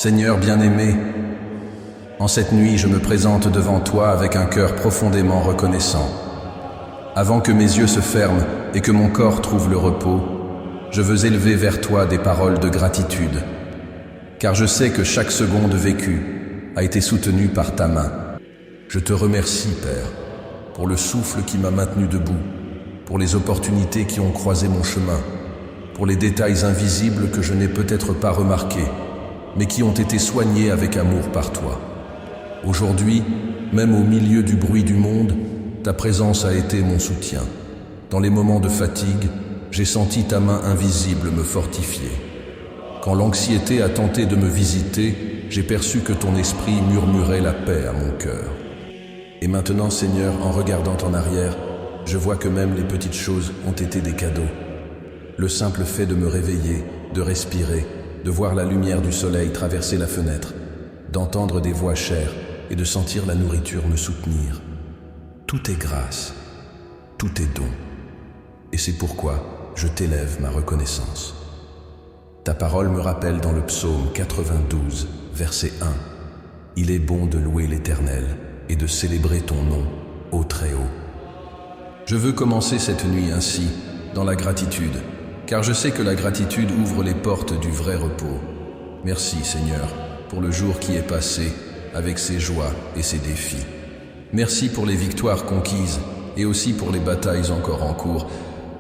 Seigneur bien-aimé, en cette nuit je me présente devant toi avec un cœur profondément reconnaissant. Avant que mes yeux se ferment et que mon corps trouve le repos, je veux élever vers toi des paroles de gratitude, car je sais que chaque seconde vécue a été soutenue par ta main. Je te remercie, Père, pour le souffle qui m'a maintenu debout, pour les opportunités qui ont croisé mon chemin, pour les détails invisibles que je n'ai peut-être pas remarqués, mais qui ont été soignés avec amour par toi. Aujourd'hui, même au milieu du bruit du monde, ta présence a été mon soutien. Dans les moments de fatigue, j'ai senti ta main invisible me fortifier. Quand l'anxiété a tenté de me visiter, j'ai perçu que ton esprit murmurait la paix à mon cœur. Et maintenant, Seigneur, en regardant en arrière, je vois que même les petites choses ont été des cadeaux. Le simple fait de me réveiller, de respirer, de voir la lumière du soleil traverser la fenêtre, d'entendre des voix chères et de sentir la nourriture me soutenir. Tout est grâce, tout est don. Et c'est pourquoi je t'élève ma reconnaissance. Ta parole me rappelle dans le psaume 92, verset 1. Il est bon de louer l'Éternel et de célébrer ton nom, ô Très-Haut. Je veux commencer cette nuit ainsi, dans la gratitude, car je sais que la gratitude ouvre les portes du vrai repos. Merci, Seigneur, pour le jour qui est passé, avec ses joies et ses défis. Merci pour les victoires conquises et aussi pour les batailles encore en cours,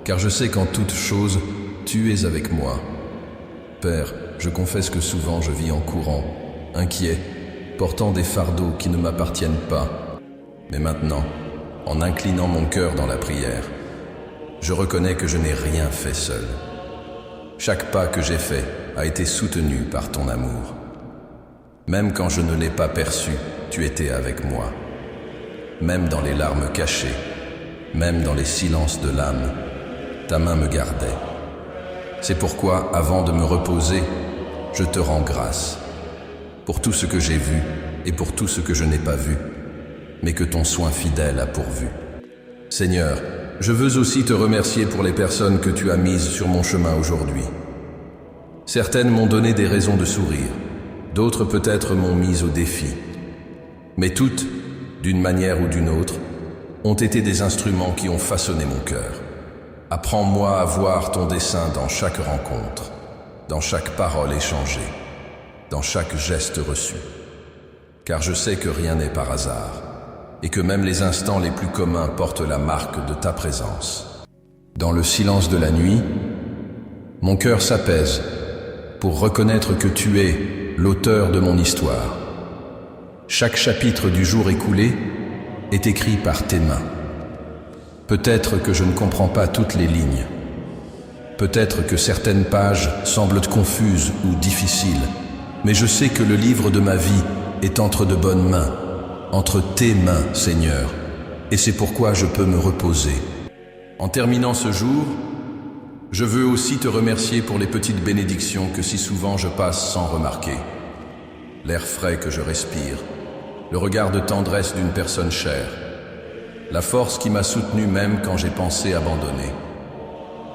car je sais qu'en toute chose, tu es avec moi. Père, je confesse que souvent je vis en courant, inquiet, portant des fardeaux qui ne m'appartiennent pas. Mais maintenant, en inclinant mon cœur dans la prière, je reconnais que je n'ai rien fait seul. Chaque pas que j'ai fait a été soutenu par ton amour. Même quand je ne l'ai pas perçu, tu étais avec moi. Même dans les larmes cachées, même dans les silences de l'âme, ta main me gardait. C'est pourquoi, avant de me reposer, je te rends grâce pour tout ce que j'ai vu et pour tout ce que je n'ai pas vu, mais que ton soin fidèle a pourvu. Seigneur, je veux aussi te remercier pour les personnes que tu as mises sur mon chemin aujourd'hui. Certaines m'ont donné des raisons de sourire, d'autres peut-être m'ont mis au défi. Mais toutes, d'une manière ou d'une autre, ont été des instruments qui ont façonné mon cœur. Apprends-moi à voir ton dessein dans chaque rencontre, dans chaque parole échangée, dans chaque geste reçu. Car je sais que rien n'est par hasard, et que même les instants les plus communs portent la marque de ta présence. Dans le silence de la nuit, mon cœur s'apaise pour reconnaître que tu es l'auteur de mon histoire. Chaque chapitre du jour écoulé est écrit par tes mains. Peut-être que je ne comprends pas toutes les lignes. Peut-être que certaines pages semblent confuses ou difficiles, mais je sais que le livre de ma vie est entre de bonnes mains, entre tes mains, Seigneur, et c'est pourquoi je peux me reposer. En terminant ce jour, je veux aussi te remercier pour les petites bénédictions que si souvent je passe sans remarquer. L'air frais que je respire, le regard de tendresse d'une personne chère, la force qui m'a soutenu même quand j'ai pensé abandonner.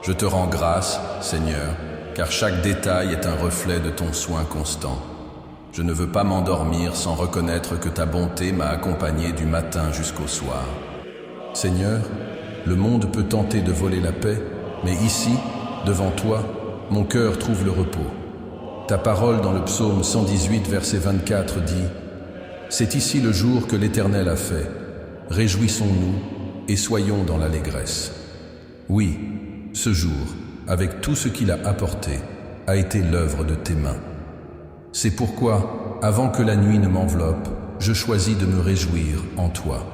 Je te rends grâce, Seigneur, car chaque détail est un reflet de ton soin constant. Je ne veux pas m'endormir sans reconnaître que ta bonté m'a accompagné du matin jusqu'au soir. Seigneur, le monde peut tenter de voler la paix, mais ici, devant toi, mon cœur trouve le repos. Ta parole dans le psaume 118, verset 24 dit « C'est ici le jour que l'Éternel a fait. Réjouissons-nous et soyons dans l'allégresse. » Oui, ce jour, avec tout ce qu'il a apporté, a été l'œuvre de tes mains. C'est pourquoi, avant que la nuit ne m'enveloppe, je choisis de me réjouir en toi.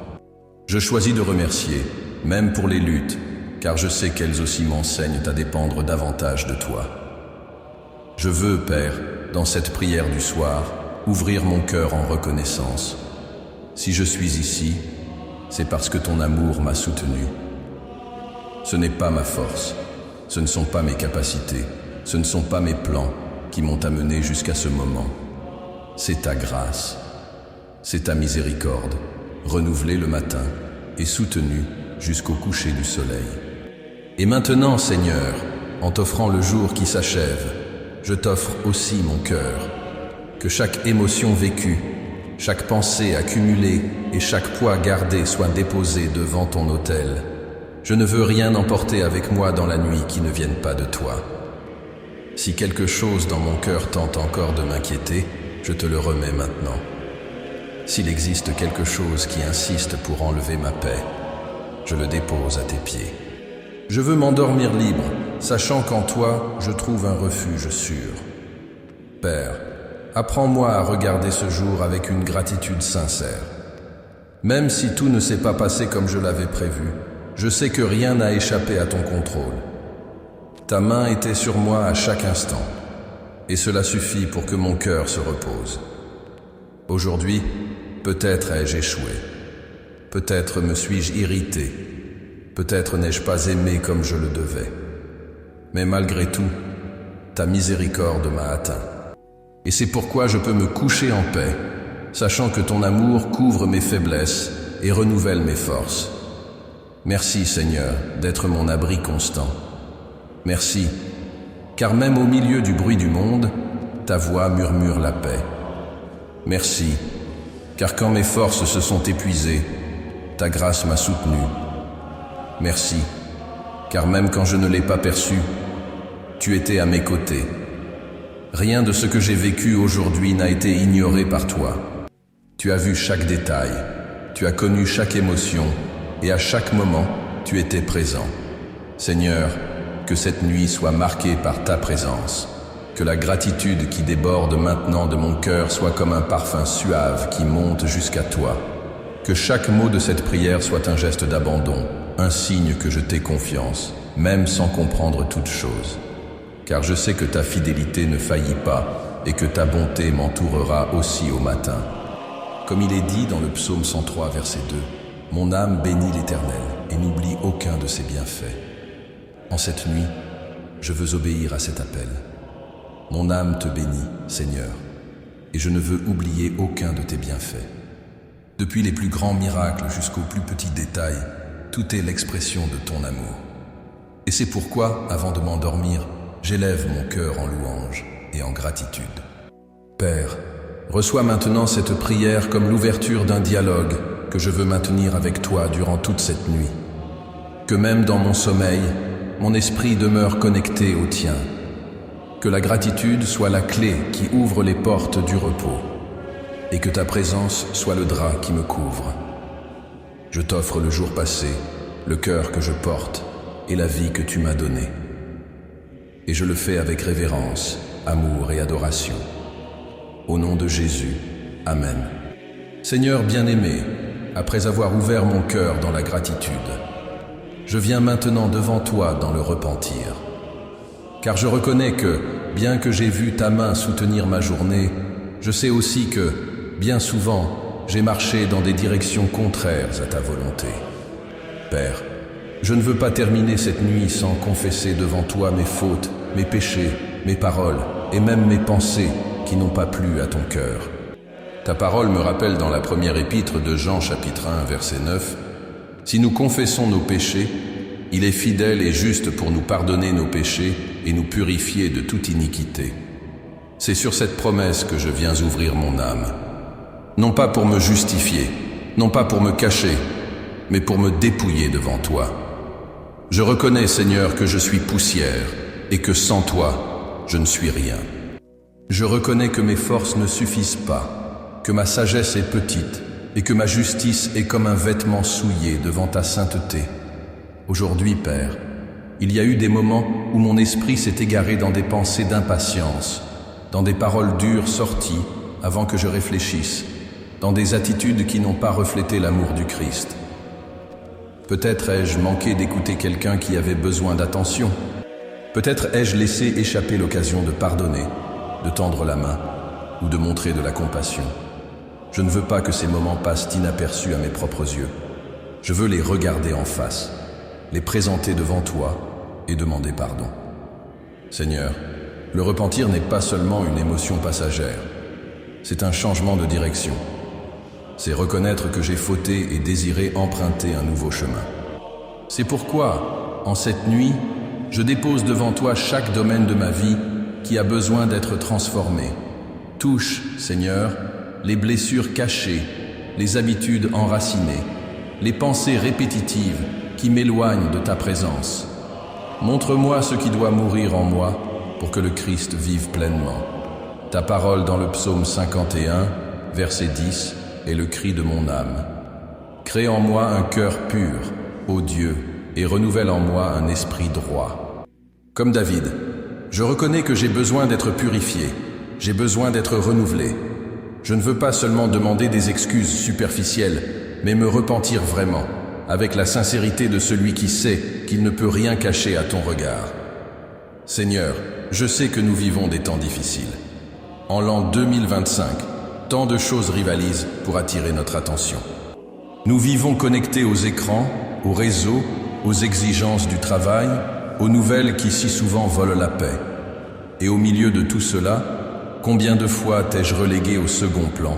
Je choisis de remercier, même pour les luttes, car je sais qu'elles aussi m'enseignent à dépendre davantage de toi. Je veux, Père, dans cette prière du soir, ouvrir mon cœur en reconnaissance. Si je suis ici, c'est parce que ton amour m'a soutenu. Ce n'est pas ma force, ce ne sont pas mes capacités, ce ne sont pas mes plans qui m'ont amené jusqu'à ce moment. C'est ta grâce, c'est ta miséricorde, renouvelée le matin et soutenue jusqu'au coucher du soleil. Et maintenant, Seigneur, en t'offrant le jour qui s'achève, je t'offre aussi mon cœur. que chaque émotion vécue, chaque pensée accumulée et chaque poids gardé soit déposé devant ton autel. Je ne veux rien emporter avec moi dans la nuit qui ne vienne pas de toi. Si quelque chose dans mon cœur tente encore de m'inquiéter, je te le remets maintenant. S'il existe quelque chose qui insiste pour enlever ma paix, je le dépose à tes pieds. Je veux m'endormir libre, sachant qu'en toi, je trouve un refuge sûr. Père, apprends-moi à regarder ce jour avec une gratitude sincère. Même si tout ne s'est pas passé comme je l'avais prévu, je sais que rien n'a échappé à ton contrôle. Ta main était sur moi à chaque instant, et cela suffit pour que mon cœur se repose. Aujourd'hui, peut-être ai-je échoué. Peut-être me suis-je irrité. Peut-être n'ai-je pas aimé comme je le devais. Mais malgré tout, ta miséricorde m'a atteint. Et c'est pourquoi je peux me coucher en paix, sachant que ton amour couvre mes faiblesses et renouvelle mes forces. Merci Seigneur d'être mon abri constant. Merci, car même au milieu du bruit du monde, ta voix murmure la paix. Merci, car quand mes forces se sont épuisées, ta grâce m'a soutenu. Merci, car même quand je ne l'ai pas perçu, tu étais à mes côtés. Rien de ce que j'ai vécu aujourd'hui n'a été ignoré par toi. Tu as vu chaque détail, tu as connu chaque émotion, et à chaque moment, tu étais présent. Seigneur, que cette nuit soit marquée par ta présence. Que la gratitude qui déborde maintenant de mon cœur soit comme un parfum suave qui monte jusqu'à toi. Que chaque mot de cette prière soit un geste d'abandon, un signe que je t'ai confiance, même sans comprendre toute chose. Car je sais que ta fidélité ne faillit pas et que ta bonté m'entourera aussi au matin. Comme il est dit dans le psaume 103, verset 2, « Mon âme bénit l'Éternel et n'oublie aucun de ses bienfaits. » En cette nuit, je veux obéir à cet appel. Mon âme te bénit, Seigneur, et je ne veux oublier aucun de tes bienfaits. Depuis les plus grands miracles jusqu'aux plus petits détails, tout est l'expression de ton amour. Et c'est pourquoi, avant de m'endormir, j'élève mon cœur en louange et en gratitude. Père, reçois maintenant cette prière comme l'ouverture d'un dialogue que je veux maintenir avec toi durant toute cette nuit. Que même dans mon sommeil, mon esprit demeure connecté au tien. Que la gratitude soit la clé qui ouvre les portes du repos, et que ta présence soit le drap qui me couvre. Je t'offre le jour passé, le cœur que je porte et la vie que tu m'as donnée. Et je le fais avec révérence, amour et adoration. Au nom de Jésus, Amen. Seigneur bien-aimé, après avoir ouvert mon cœur dans la gratitude, je viens maintenant devant toi dans le repentir. Car je reconnais que, bien que j'ai vu ta main soutenir ma journée, je sais aussi que, bien souvent, j'ai marché dans des directions contraires à ta volonté. Père, je ne veux pas terminer cette nuit sans confesser devant toi mes fautes, mes péchés, mes paroles et même mes pensées qui n'ont pas plu à ton cœur. Ta parole me rappelle dans la première épître de Jean chapitre 1 verset 9, « Si nous confessons nos péchés, il est fidèle et juste pour nous pardonner nos péchés et nous purifier de toute iniquité. » C'est sur cette promesse que je viens ouvrir mon âme. Non pas pour me justifier, non pas pour me cacher, mais pour me dépouiller devant toi. Je reconnais, Seigneur, que je suis poussière et que sans toi, je ne suis rien. Je reconnais que mes forces ne suffisent pas, que ma sagesse est petite et que ma justice est comme un vêtement souillé devant ta sainteté. Aujourd'hui, Père, il y a eu des moments où mon esprit s'est égaré dans des pensées d'impatience, dans des paroles dures sorties avant que je réfléchisse, dans des attitudes qui n'ont pas reflété l'amour du Christ. Peut-être ai-je manqué d'écouter quelqu'un qui avait besoin d'attention. Peut-être ai-je laissé échapper l'occasion de pardonner, de tendre la main ou de montrer de la compassion. Je ne veux pas que ces moments passent inaperçus à mes propres yeux. Je veux les regarder en face, les présenter devant toi et demander pardon. Seigneur, le repentir n'est pas seulement une émotion passagère, c'est un changement de direction. C'est reconnaître que j'ai fauté et désiré emprunter un nouveau chemin. C'est pourquoi, en cette nuit, je dépose devant toi chaque domaine de ma vie qui a besoin d'être transformé. Touche, Seigneur, les blessures cachées, les habitudes enracinées, les pensées répétitives qui m'éloignent de ta présence. Montre-moi ce qui doit mourir en moi pour que le Christ vive pleinement. Ta parole dans le psaume 51, verset 10, est le cri de mon âme. Crée en moi un cœur pur, ô Dieu, et renouvelle en moi un esprit droit. Comme David, je reconnais que j'ai besoin d'être purifié, j'ai besoin d'être renouvelé. Je ne veux pas seulement demander des excuses superficielles, mais me repentir vraiment, avec la sincérité de celui qui sait qu'il ne peut rien cacher à ton regard. Seigneur, je sais que nous vivons des temps difficiles. En l'an 2025, tant de choses rivalisent pour attirer notre attention. Nous vivons connectés aux écrans, aux réseaux, aux exigences du travail, aux nouvelles qui si souvent volent la paix. Et au milieu de tout cela, combien de fois t'ai-je relégué au second plan?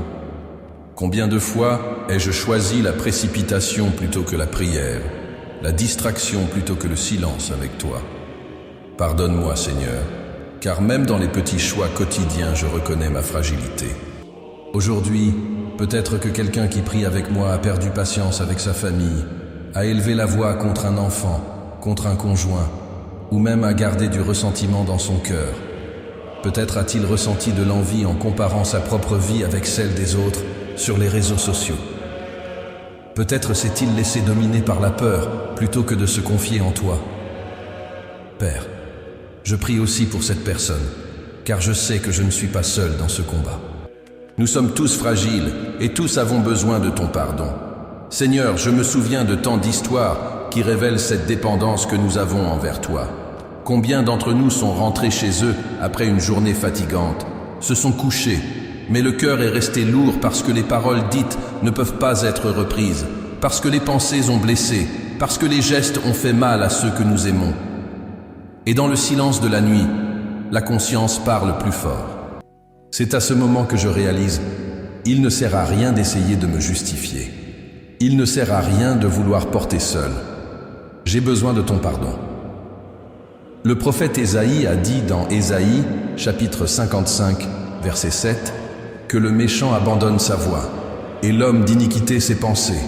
Combien de fois ai-je choisi la précipitation plutôt que la prière, la distraction plutôt que le silence avec toi? Pardonne-moi, Seigneur, car même dans les petits choix quotidiens, je reconnais ma fragilité. Aujourd'hui, peut-être que quelqu'un qui prie avec moi a perdu patience avec sa famille, a élevé la voix contre un enfant, contre un conjoint, ou même a gardé du ressentiment dans son cœur. Peut-être a-t-il ressenti de l'envie en comparant sa propre vie avec celle des autres sur les réseaux sociaux. Peut-être s'est-il laissé dominer par la peur plutôt que de se confier en toi. Père, je prie aussi pour cette personne, car je sais que je ne suis pas seul dans ce combat. Nous sommes tous fragiles et tous avons besoin de ton pardon. Seigneur, je me souviens de tant d'histoires qui révèlent cette dépendance que nous avons envers toi. Combien d'entre nous sont rentrés chez eux après une journée fatigante, se sont couchés, mais le cœur est resté lourd parce que les paroles dites ne peuvent pas être reprises, parce que les pensées ont blessé, parce que les gestes ont fait mal à ceux que nous aimons. Et dans le silence de la nuit, la conscience parle plus fort. C'est à ce moment que je réalise, il ne sert à rien d'essayer de me justifier. Il ne sert à rien de vouloir porter seul. J'ai besoin de ton pardon. Le prophète Ésaïe a dit dans Ésaïe, chapitre 55, verset 7, que le méchant abandonne sa voie, et l'homme d'iniquité ses pensées,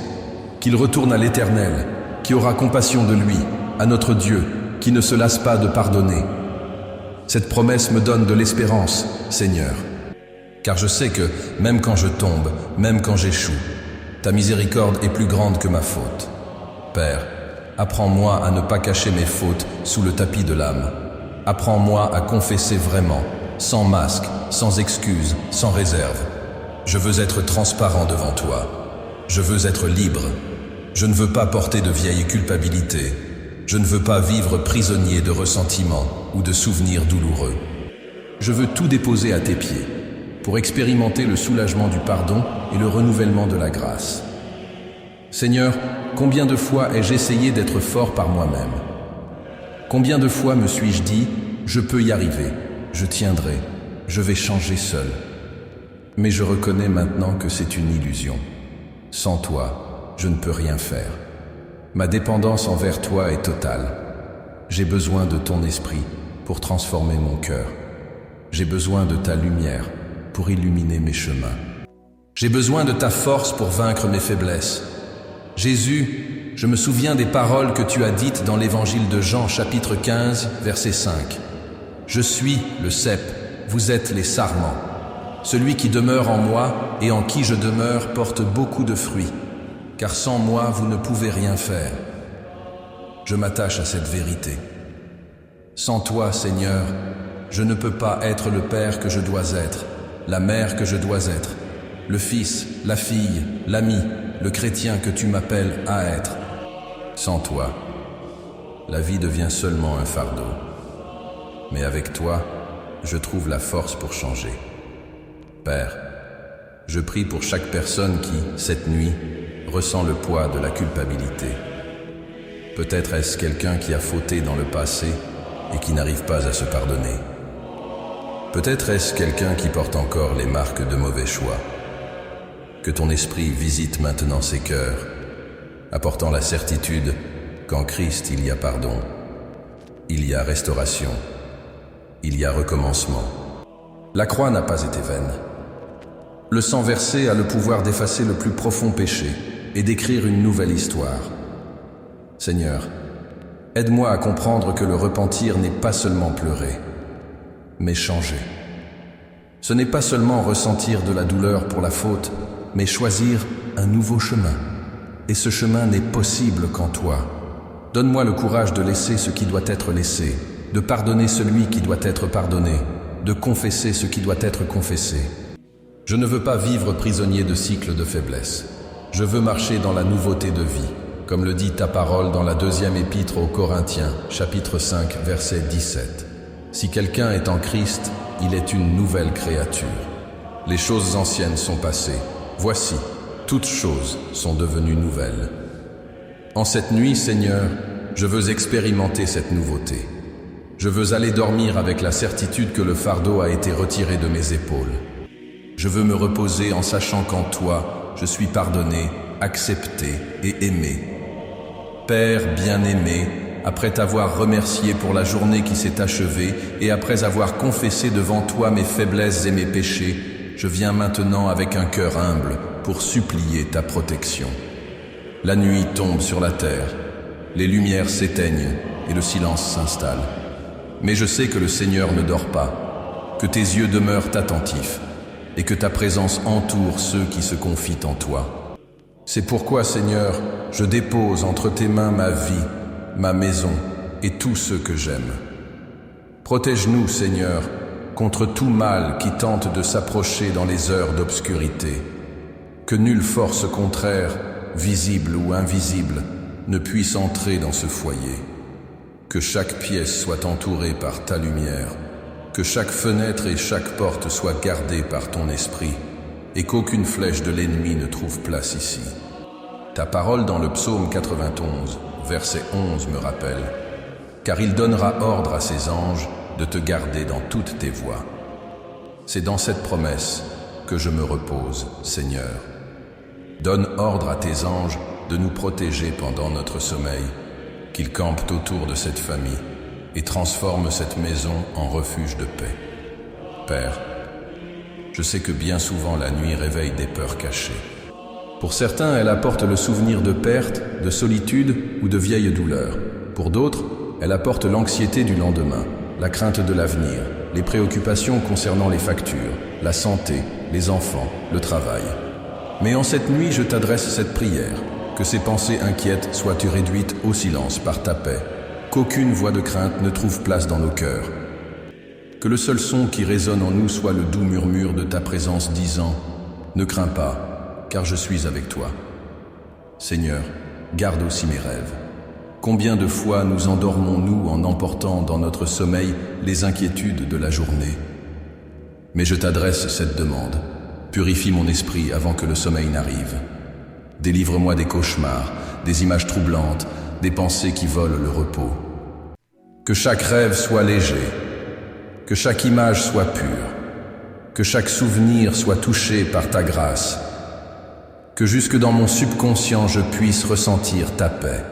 qu'il retourne à l'Éternel, qui aura compassion de lui, à notre Dieu, qui ne se lasse pas de pardonner. Cette promesse me donne de l'espérance, Seigneur, car je sais que, même quand je tombe, même quand j'échoue, ta miséricorde est plus grande que ma faute. Père, apprends-moi à ne pas cacher mes fautes sous le tapis de l'âme. Apprends-moi à confesser vraiment, sans masque, sans excuse, sans réserve. Je veux être transparent devant toi. Je veux être libre. Je ne veux pas porter de vieilles culpabilités. Je ne veux pas vivre prisonnier de ressentiments ou de souvenirs douloureux. Je veux tout déposer à tes pieds pour expérimenter le soulagement du pardon et le renouvellement de la grâce. Seigneur, combien de fois ai-je essayé d'être fort par moi-même? Combien de fois me suis-je dit, je peux y arriver, je tiendrai, je vais changer seul. Mais je reconnais maintenant que c'est une illusion. Sans toi, je ne peux rien faire. Ma dépendance envers toi est totale. J'ai besoin de ton esprit pour transformer mon cœur. J'ai besoin de ta lumière pour illuminer mes chemins. J'ai besoin de ta force pour vaincre mes faiblesses. Jésus, je me souviens des paroles que tu as dites dans l'évangile de Jean, chapitre 15, verset 5. Je suis le cep, vous êtes les sarments. Celui qui demeure en moi et en qui je demeure porte beaucoup de fruits, car sans moi vous ne pouvez rien faire. Je m'attache à cette vérité. Sans toi, Seigneur, je ne peux pas être le père que je dois être, la mère que je dois être, le fils, la fille, l'ami, le chrétien que tu m'appelles à être. Sans toi, la vie devient seulement un fardeau. Mais avec toi, je trouve la force pour changer. Père, je prie pour chaque personne qui, cette nuit, ressent le poids de la culpabilité. Peut-être est-ce quelqu'un qui a fauté dans le passé et qui n'arrive pas à se pardonner. Peut-être est-ce quelqu'un qui porte encore les marques de mauvais choix. Que ton esprit visite maintenant ces cœurs, apportant la certitude qu'en Christ il y a pardon, il y a restauration, il y a recommencement. La croix n'a pas été vaine. Le sang versé a le pouvoir d'effacer le plus profond péché et d'écrire une nouvelle histoire. Seigneur, aide-moi à comprendre que le repentir n'est pas seulement pleurer, mais changer. Ce n'est pas seulement ressentir de la douleur pour la faute, mais choisir un nouveau chemin. Et ce chemin n'est possible qu'en toi. Donne-moi le courage de laisser ce qui doit être laissé, de pardonner celui qui doit être pardonné, de confesser ce qui doit être confessé. Je ne veux pas vivre prisonnier de cycles de faiblesse. Je veux marcher dans la nouveauté de vie, comme le dit ta parole dans la 2e épître aux Corinthiens, chapitre 5, verset 17. Si quelqu'un est en Christ, il est une nouvelle créature. Les choses anciennes sont passées. Voici, toutes choses sont devenues nouvelles. En cette nuit, Seigneur, je veux expérimenter cette nouveauté. Je veux aller dormir avec la certitude que le fardeau a été retiré de mes épaules. Je veux me reposer en sachant qu'en toi, je suis pardonné, accepté et aimé. Père bien-aimé, après t'avoir remercié pour la journée qui s'est achevée et après avoir confessé devant toi mes faiblesses et mes péchés, je viens maintenant avec un cœur humble pour supplier ta protection. La nuit tombe sur la terre, les lumières s'éteignent et le silence s'installe. Mais je sais que le Seigneur ne dort pas, que tes yeux demeurent attentifs et que ta présence entoure ceux qui se confient en toi. C'est pourquoi, Seigneur, je dépose entre tes mains ma vie, ma maison et tous ceux que j'aime. Protège-nous, Seigneur, contre tout mal qui tente de s'approcher dans les heures d'obscurité. Que nulle force contraire, visible ou invisible, ne puisse entrer dans ce foyer. Que chaque pièce soit entourée par ta lumière, que chaque fenêtre et chaque porte soient gardées par ton esprit, et qu'aucune flèche de l'ennemi ne trouve place ici. Ta parole dans le psaume 91, verset 11 me rappelle, « Car il donnera ordre à ses anges de te garder dans toutes tes voies. » C'est dans cette promesse que je me repose, Seigneur. Donne ordre à tes anges de nous protéger pendant notre sommeil, qu'ils campent autour de cette famille et transforment cette maison en refuge de paix. Père, je sais que bien souvent la nuit réveille des peurs cachées. Pour certains, elle apporte le souvenir de perte, de solitude ou de vieilles douleurs. Pour d'autres, elle apporte l'anxiété du lendemain, la crainte de l'avenir, les préoccupations concernant les factures, la santé, les enfants, le travail. Mais en cette nuit, je t'adresse cette prière, que ces pensées inquiètes soient réduites au silence par ta paix, qu'aucune voix de crainte ne trouve place dans nos cœurs. Que le seul son qui résonne en nous soit le doux murmure de ta présence disant « Ne crains pas, car je suis avec toi. » Seigneur, garde aussi mes rêves. Combien de fois nous endormons-nous en emportant dans notre sommeil les inquiétudes de la journée? Mais je t'adresse cette demande. Purifie mon esprit avant que le sommeil n'arrive. Délivre-moi des cauchemars, des images troublantes, des pensées qui volent le repos. Que chaque rêve soit léger, que chaque image soit pure, que chaque souvenir soit touché par ta grâce, que jusque dans mon subconscient je puisse ressentir ta paix.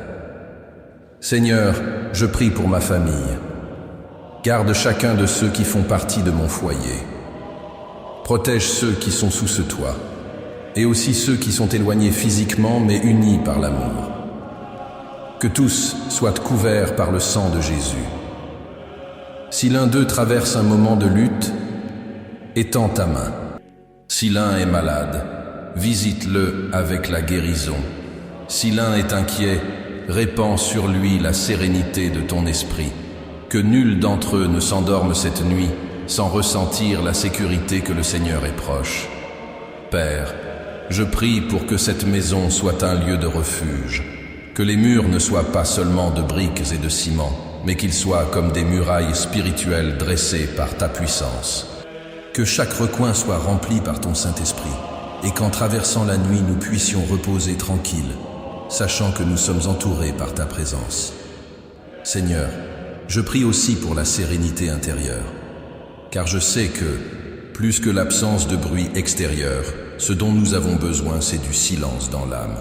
Seigneur, je prie pour ma famille. Garde chacun de ceux qui font partie de mon foyer. Protège ceux qui sont sous ce toit, et aussi ceux qui sont éloignés physiquement mais unis par l'amour. Que tous soient couverts par le sang de Jésus. Si l'un d'eux traverse un moment de lutte, étends ta main. Si l'un est malade, visite-le avec la guérison. Si l'un est inquiet, répands sur lui la sérénité de ton esprit. Que nul d'entre eux ne s'endorme cette nuit sans ressentir la sécurité que le Seigneur est proche. Père, je prie pour que cette maison soit un lieu de refuge, que les murs ne soient pas seulement de briques et de ciment, mais qu'ils soient comme des murailles spirituelles dressées par ta puissance. Que chaque recoin soit rempli par ton Saint-Esprit, et qu'en traversant la nuit nous puissions reposer tranquilles, sachant que nous sommes entourés par ta présence. Seigneur, je prie aussi pour la sérénité intérieure, car je sais que, plus que l'absence de bruit extérieur, ce dont nous avons besoin, c'est du silence dans l'âme.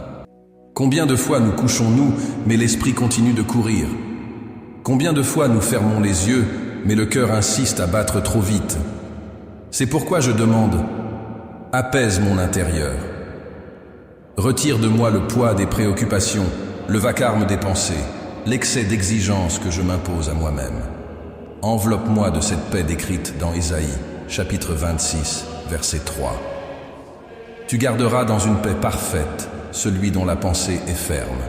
Combien de fois nous couchons-nous, mais l'esprit continue de courir? Combien de fois nous fermons les yeux, mais le cœur insiste à battre trop vite? C'est pourquoi je demande, Apaise mon intérieur. Retire de moi le poids des préoccupations, le vacarme des pensées, l'excès d'exigence que je m'impose à moi-même. Enveloppe-moi de cette paix décrite dans Ésaïe, chapitre 26, verset 3. Tu garderas dans une paix parfaite celui dont la pensée est ferme,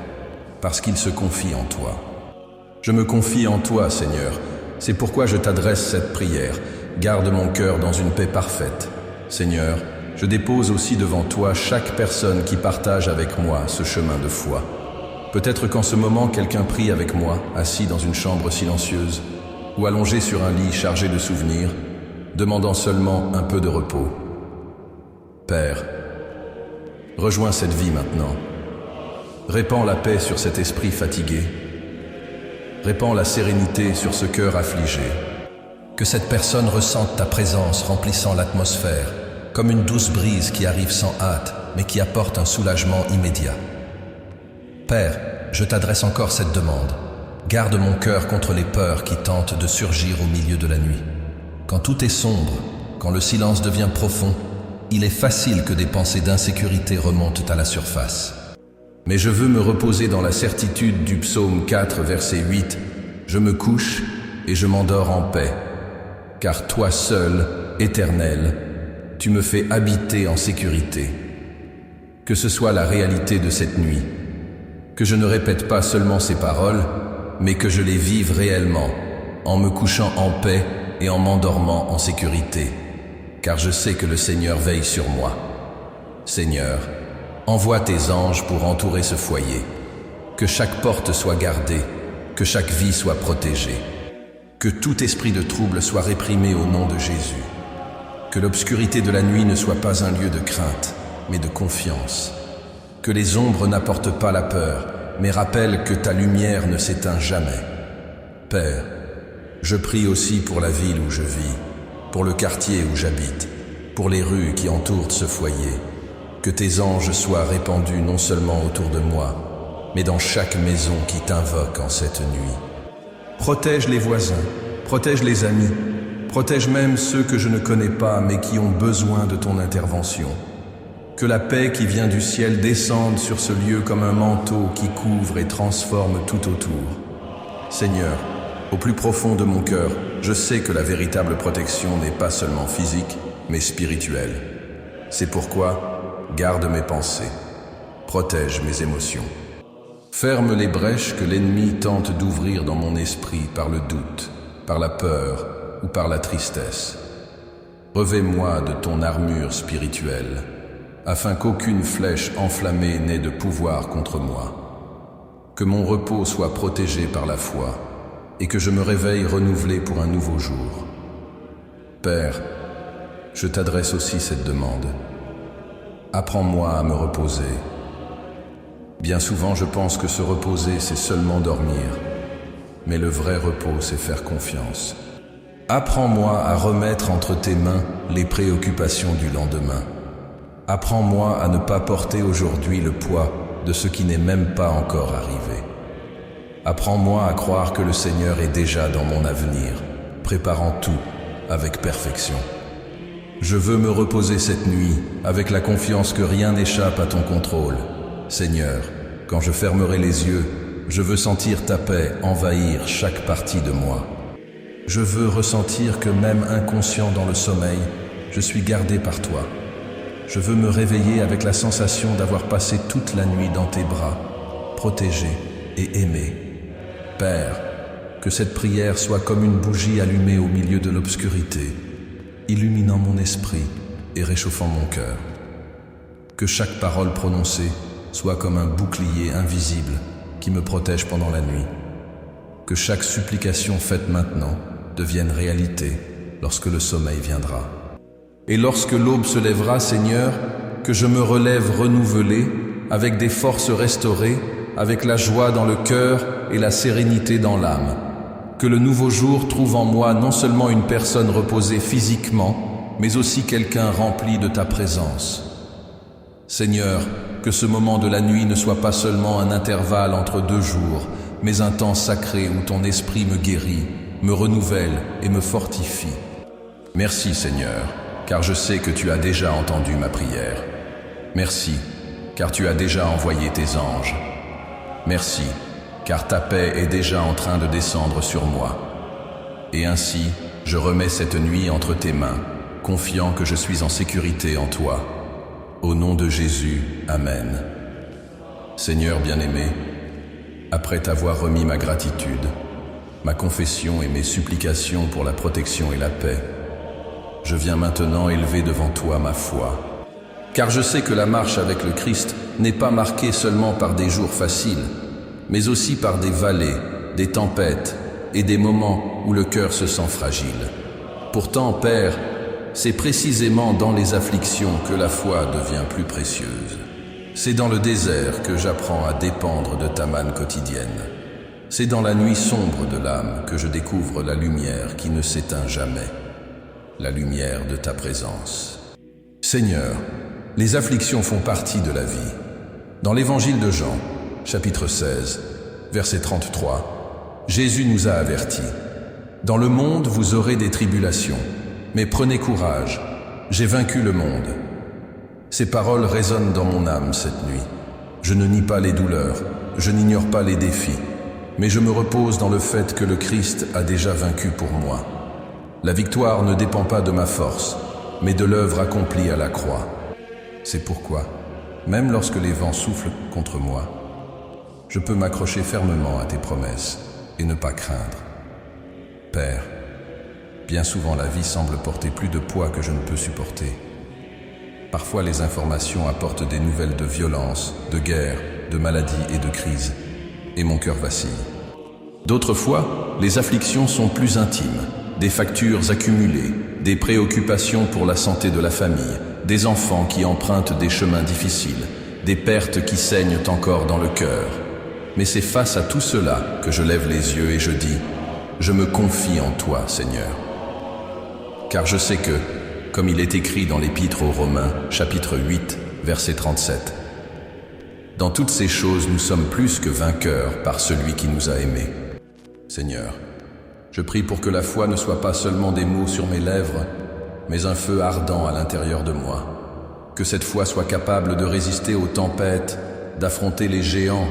parce qu'il se confie en toi. Je me confie en toi, Seigneur. C'est pourquoi je t'adresse cette prière. Garde mon cœur dans une paix parfaite. Seigneur, je dépose aussi devant toi chaque personne qui partage avec moi ce chemin de foi. Peut-être qu'en ce moment, quelqu'un prie avec moi, assis dans une chambre silencieuse, ou allongé sur un lit chargé de souvenirs, demandant seulement un peu de repos. Père, rejoins cette vie maintenant. Répands la paix sur cet esprit fatigué. Répands la sérénité sur ce cœur affligé. Que cette personne ressente ta présence remplissant l'atmosphère, comme une douce brise qui arrive sans hâte, mais qui apporte un soulagement immédiat. Père, je t'adresse encore cette demande. Garde mon cœur contre les peurs qui tentent de surgir au milieu de la nuit. Quand tout est sombre, quand le silence devient profond, il est facile que des pensées d'insécurité remontent à la surface. Mais je veux me reposer dans la certitude du psaume 4, verset 8. Je me couche et je m'endors en paix. Car toi seul, Éternel, tu me fais habiter en sécurité. Que ce soit la réalité de cette nuit. Que je ne répète pas seulement ces paroles, mais que je les vive réellement, en me couchant en paix et en m'endormant en sécurité. Car je sais que le Seigneur veille sur moi. Seigneur, envoie tes anges pour entourer ce foyer. Que chaque porte soit gardée, que chaque vie soit protégée. Que tout esprit de trouble soit réprimé au nom de Jésus. Que l'obscurité de la nuit ne soit pas un lieu de crainte, mais de confiance. Que les ombres n'apportent pas la peur, mais rappellent que ta lumière ne s'éteint jamais. Père, je prie aussi pour la ville où je vis, pour le quartier où j'habite, pour les rues qui entourent ce foyer. Que tes anges soient répandus non seulement autour de moi, mais dans chaque maison qui t'invoque en cette nuit. Protège les voisins, protège les amis, protège même ceux que je ne connais pas mais qui ont besoin de ton intervention. Que la paix qui vient du ciel descende sur ce lieu comme un manteau qui couvre et transforme tout autour. Seigneur, au plus profond de mon cœur, je sais que la véritable protection n'est pas seulement physique, mais spirituelle. C'est pourquoi, garde mes pensées, protège mes émotions. Ferme les brèches que l'ennemi tente d'ouvrir dans mon esprit par le doute, par la peur ou par la tristesse. Revêt-moi de ton armure spirituelle, afin qu'aucune flèche enflammée n'ait de pouvoir contre moi. Que mon repos soit protégé par la foi, et que je me réveille renouvelé pour un nouveau jour. Père, je t'adresse aussi cette demande. Apprends-moi à me reposer. Bien souvent, je pense que se reposer, c'est seulement dormir. Mais le vrai repos, c'est faire confiance. Apprends-moi à remettre entre tes mains les préoccupations du lendemain. Apprends-moi à ne pas porter aujourd'hui le poids de ce qui n'est même pas encore arrivé. Apprends-moi à croire que le Seigneur est déjà dans mon avenir, préparant tout avec perfection. Je veux me reposer cette nuit avec la confiance que rien n'échappe à ton contrôle. Seigneur, quand je fermerai les yeux, je veux sentir ta paix envahir chaque partie de moi. Je veux ressentir que même inconscient dans le sommeil, je suis gardé par toi. Je veux me réveiller avec la sensation d'avoir passé toute la nuit dans tes bras, protégé et aimé. Père, que cette prière soit comme une bougie allumée au milieu de l'obscurité, illuminant mon esprit et réchauffant mon cœur. Que chaque parole prononcée soit comme un bouclier invisible qui me protège pendant la nuit. Que chaque supplication faite maintenant devienne réalité lorsque le sommeil viendra. Et lorsque l'aube se lèvera, Seigneur, que je me relève renouvelé, avec des forces restaurées, avec la joie dans le cœur et la sérénité dans l'âme. Que le nouveau jour trouve en moi non seulement une personne reposée physiquement, mais aussi quelqu'un rempli de ta présence. Seigneur, que ce moment de la nuit ne soit pas seulement un intervalle entre deux jours, mais un temps sacré où ton esprit me guérit, me renouvelle et me fortifie. Merci Seigneur, car je sais que tu as déjà entendu ma prière. Merci, car tu as déjà envoyé tes anges. Merci, car ta paix est déjà en train de descendre sur moi. Et ainsi, je remets cette nuit entre tes mains, confiant que je suis en sécurité en toi. Au nom de Jésus, Amen. Seigneur bien-aimé, après t'avoir remis ma gratitude, ma confession et mes supplications pour la protection et la paix, je viens maintenant élever devant toi ma foi. Car je sais que la marche avec le Christ n'est pas marquée seulement par des jours faciles, mais aussi par des vallées, des tempêtes et des moments où le cœur se sent fragile. Pourtant, Père, c'est précisément dans les afflictions que la foi devient plus précieuse. C'est dans le désert que j'apprends à dépendre de ta manne quotidienne. C'est dans la nuit sombre de l'âme que je découvre la lumière qui ne s'éteint jamais, la lumière de ta présence. Seigneur, les afflictions font partie de la vie. Dans l'évangile de Jean, chapitre 16, verset 33, Jésus nous a avertis. Dans le monde, vous aurez des tribulations, mais prenez courage, j'ai vaincu le monde. Ces paroles résonnent dans mon âme cette nuit. Je ne nie pas les douleurs, je n'ignore pas les défis, mais je me repose dans le fait que le Christ a déjà vaincu pour moi. La victoire ne dépend pas de ma force, mais de l'œuvre accomplie à la croix. C'est pourquoi, même lorsque les vents soufflent contre moi, je peux m'accrocher fermement à tes promesses et ne pas craindre. Père, bien souvent la vie semble porter plus de poids que je ne peux supporter. Parfois les informations apportent des nouvelles de violence, de guerre, de maladie et de crise, et mon cœur vacille. D'autres fois, les afflictions sont plus intimes, des factures accumulées, des préoccupations pour la santé de la famille, des enfants qui empruntent des chemins difficiles, des pertes qui saignent encore dans le cœur. Mais c'est face à tout cela que je lève les yeux et je dis, je me confie en toi, Seigneur. Car je sais que, comme il est écrit dans l'Épître aux Romains, chapitre 8, verset 37, dans toutes ces choses, nous sommes plus que vainqueurs par celui qui nous a aimés. Seigneur, je prie pour que la foi ne soit pas seulement des mots sur mes lèvres, mais un feu ardent à l'intérieur de moi. Que cette foi soit capable de résister aux tempêtes, d'affronter les géants,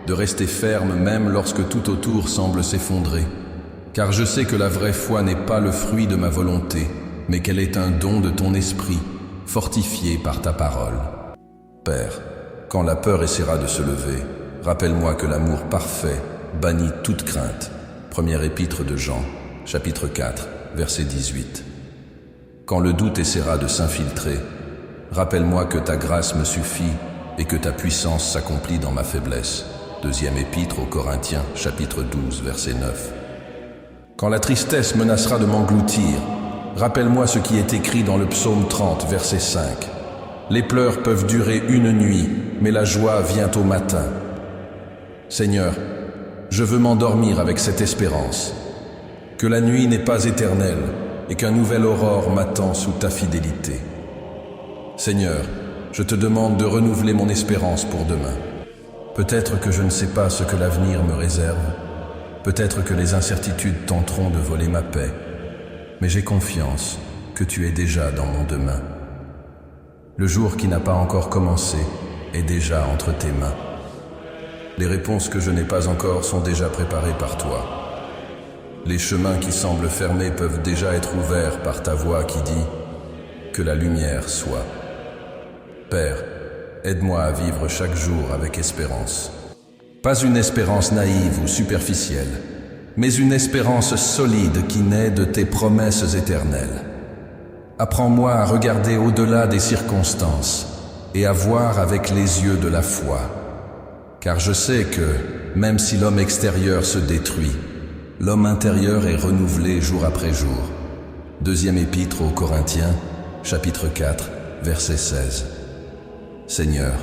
de rester ferme même lorsque tout autour semble s'effondrer. Car je sais que la vraie foi n'est pas le fruit de ma volonté, mais qu'elle est un don de ton esprit, fortifié par ta parole. Père, quand la peur essaiera de se lever, rappelle-moi que l'amour parfait bannit toute crainte. Première épître de Jean, chapitre 4, verset 18. Quand le doute essaiera de s'infiltrer, rappelle-moi que ta grâce me suffit et que ta puissance s'accomplit dans ma faiblesse. Deuxième épître aux Corinthiens, chapitre 12, verset 9. Quand la tristesse menacera de m'engloutir, rappelle-moi ce qui est écrit dans le psaume 30, verset 5. Les pleurs peuvent durer une nuit, mais la joie vient au matin. Seigneur, je veux m'endormir avec cette espérance, que la nuit n'est pas éternelle et qu'un nouvel aurore m'attend sous ta fidélité. Seigneur, je te demande de renouveler mon espérance pour demain. Peut-être que je ne sais pas ce que l'avenir me réserve, peut-être que les incertitudes tenteront de voler ma paix, mais j'ai confiance que tu es déjà dans mon demain. Le jour qui n'a pas encore commencé est déjà entre tes mains. Les réponses que je n'ai pas encore sont déjà préparées par toi. Les chemins qui semblent fermés peuvent déjà être ouverts par ta voix qui dit « Que la lumière soit ». Père, aide-moi à vivre chaque jour avec espérance. Pas une espérance naïve ou superficielle, mais une espérance solide qui naît de tes promesses éternelles. Apprends-moi à regarder au-delà des circonstances et à voir avec les yeux de la foi. Car je sais que, même si l'homme extérieur se détruit, l'homme intérieur est renouvelé jour après jour. Deuxième épître aux Corinthiens, chapitre 4, verset 16. Seigneur,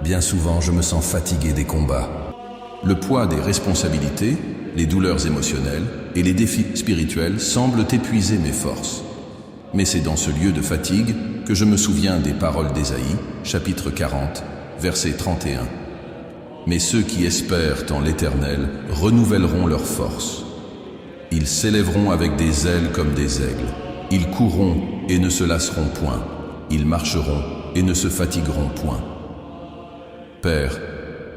bien souvent je me sens fatigué des combats. Le poids des responsabilités, les douleurs émotionnelles et les défis spirituels semblent épuiser mes forces. Mais c'est dans ce lieu de fatigue que je me souviens des paroles d'Ésaïe, chapitre 40, verset 31. Mais ceux qui espèrent en l'Éternel renouvelleront leurs forces. Ils s'élèveront avec des ailes comme des aigles. Ils courront et ne se lasseront point. Ils marcheront et ne se fatigueront point. Père,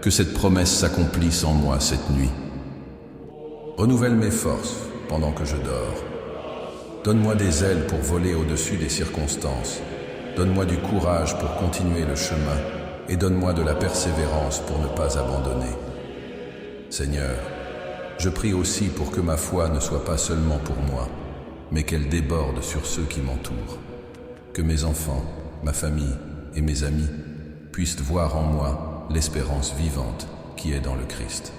que cette promesse s'accomplisse en moi cette nuit. Renouvelle mes forces pendant que je dors. Donne-moi des ailes pour voler au-dessus des circonstances. Donne-moi du courage pour continuer le chemin et donne-moi de la persévérance pour ne pas abandonner. Seigneur, je prie aussi pour que ma foi ne soit pas seulement pour moi, mais qu'elle déborde sur ceux qui m'entourent. Que mes enfants, ma famille et mes amis puissent voir en moi l'espérance vivante qui est dans le Christ.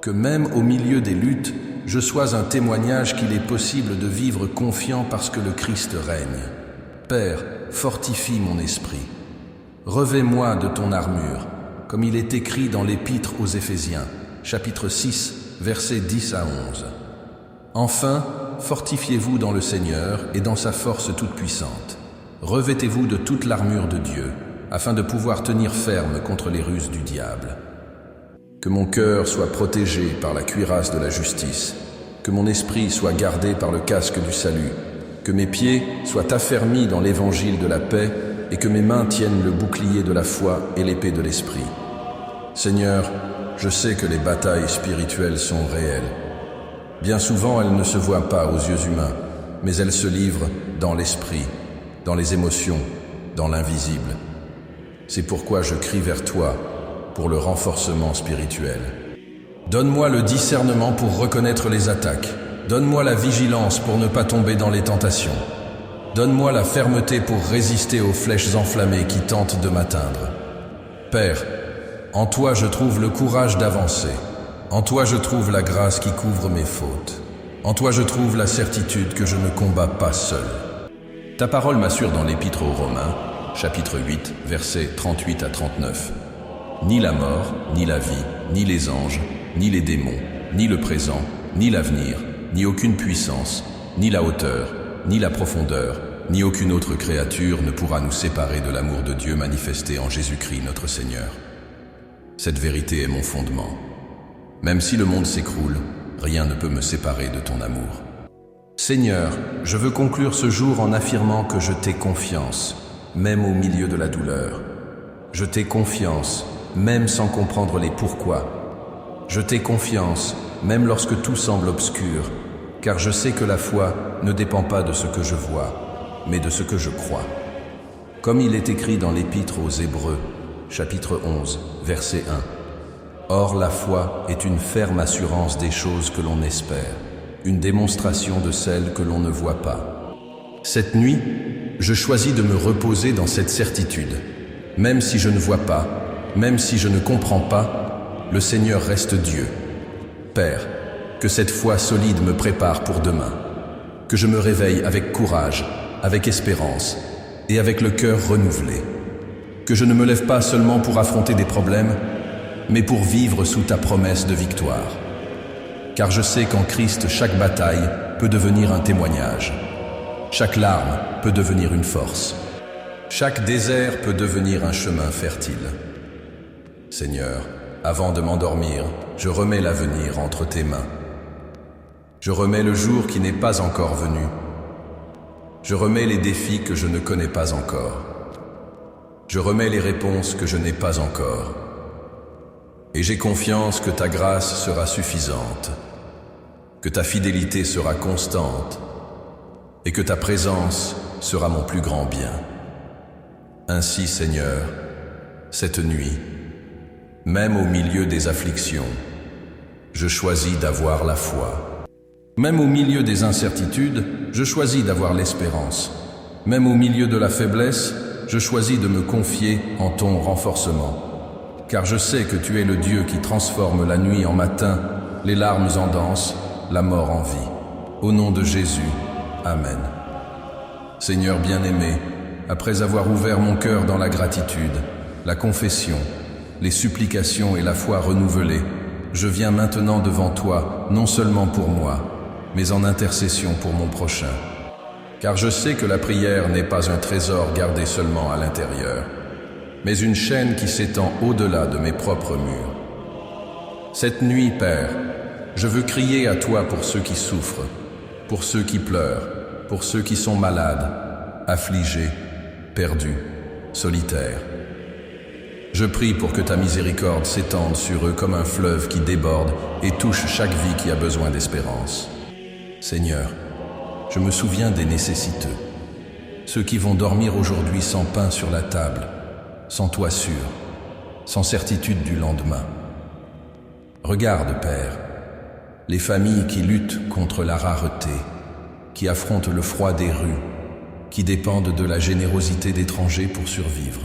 Que même au milieu des luttes, je sois un témoignage qu'il est possible de vivre confiant parce que le Christ règne. Père, fortifie mon esprit. Revêt-moi de ton armure, comme il est écrit dans l'Épître aux Éphésiens, chapitre 6, versets 10 à 11. Enfin, fortifiez-vous dans le Seigneur et dans sa force toute puissante. Revêtez-vous de toute l'armure de Dieu, afin de pouvoir tenir ferme contre les ruses du diable. Que mon cœur soit protégé par la cuirasse de la justice, que mon esprit soit gardé par le casque du salut, que mes pieds soient affermis dans l'évangile de la paix et que mes mains tiennent le bouclier de la foi et l'épée de l'esprit. Seigneur, je sais que les batailles spirituelles sont réelles. Bien souvent, elles ne se voient pas aux yeux humains, mais elles se livrent dans l'esprit, dans les émotions, dans l'invisible. C'est pourquoi je crie vers toi pour le renforcement spirituel. Donne-moi le discernement pour reconnaître les attaques. Donne-moi la vigilance pour ne pas tomber dans les tentations. Donne-moi la fermeté pour résister aux flèches enflammées qui tentent de m'atteindre. Père, en toi je trouve le courage d'avancer. En toi je trouve la grâce qui couvre mes fautes. En toi je trouve la certitude que je ne combats pas seul. Ta parole m'assure dans l'Épître aux Romains, chapitre 8, versets 38 à 39. Ni la mort, ni la vie, ni les anges, ni les démons, ni le présent, ni l'avenir, ni aucune puissance, ni la hauteur, ni la profondeur, ni aucune autre créature ne pourra nous séparer de l'amour de Dieu manifesté en Jésus-Christ notre Seigneur. Cette vérité est mon fondement. Même si le monde s'écroule, rien ne peut me séparer de ton amour. Seigneur, je veux conclure ce jour en affirmant que je t'ai confiance, même au milieu de la douleur. Je t'ai confiance, même sans comprendre les pourquoi. Je t'ai confiance, même lorsque tout semble obscur, car je sais que la foi ne dépend pas de ce que je vois, mais de ce que je crois. Comme il est écrit dans l'Épître aux Hébreux, chapitre 11, verset 1. Or la foi est une ferme assurance des choses que l'on espère, une démonstration de celles que l'on ne voit pas. Cette nuit, je choisis de me reposer dans cette certitude. Même si je ne vois pas, même si je ne comprends pas, le Seigneur reste Dieu. Père, que cette foi solide me prépare pour demain, que je me réveille avec courage, avec espérance et avec le cœur renouvelé, que je ne me lève pas seulement pour affronter des problèmes, mais pour vivre sous ta promesse de victoire. Car je sais qu'en Christ, chaque bataille peut devenir un témoignage, chaque larme peut devenir une force, chaque désert peut devenir un chemin fertile. Seigneur, avant de m'endormir, je remets l'avenir entre tes mains. Je remets le jour qui n'est pas encore venu. Je remets les défis que je ne connais pas encore. Je remets les réponses que je n'ai pas encore. Et j'ai confiance que ta grâce sera suffisante, que ta fidélité sera constante et que ta présence sera mon plus grand bien. Ainsi, Seigneur, cette nuit, même au milieu des afflictions, je choisis d'avoir la foi. Même au milieu des incertitudes, je choisis d'avoir l'espérance. Même au milieu de la faiblesse, je choisis de me confier en ton renforcement. Car je sais que tu es le Dieu qui transforme la nuit en matin, les larmes en danse, la mort en vie. Au nom de Jésus, Amen. Seigneur bien-aimé, après avoir ouvert mon cœur dans la gratitude, la confession, les supplications et la foi renouvelée, je viens maintenant devant toi, non seulement pour moi, mais en intercession pour mon prochain. Car je sais que la prière n'est pas un trésor gardé seulement à l'intérieur, mais une chaîne qui s'étend au-delà de mes propres murs. Cette nuit, Père, je veux crier à toi pour ceux qui souffrent, pour ceux qui pleurent, pour ceux qui sont malades, affligés, perdus, solitaires. Je prie pour que ta miséricorde s'étende sur eux comme un fleuve qui déborde et touche chaque vie qui a besoin d'espérance. Seigneur, je me souviens des nécessiteux, ceux qui vont dormir aujourd'hui sans pain sur la table, sans toit sûr, sans certitude du lendemain. Regarde, Père, les familles qui luttent contre la rareté, qui affrontent le froid des rues, qui dépendent de la générosité d'étrangers pour survivre.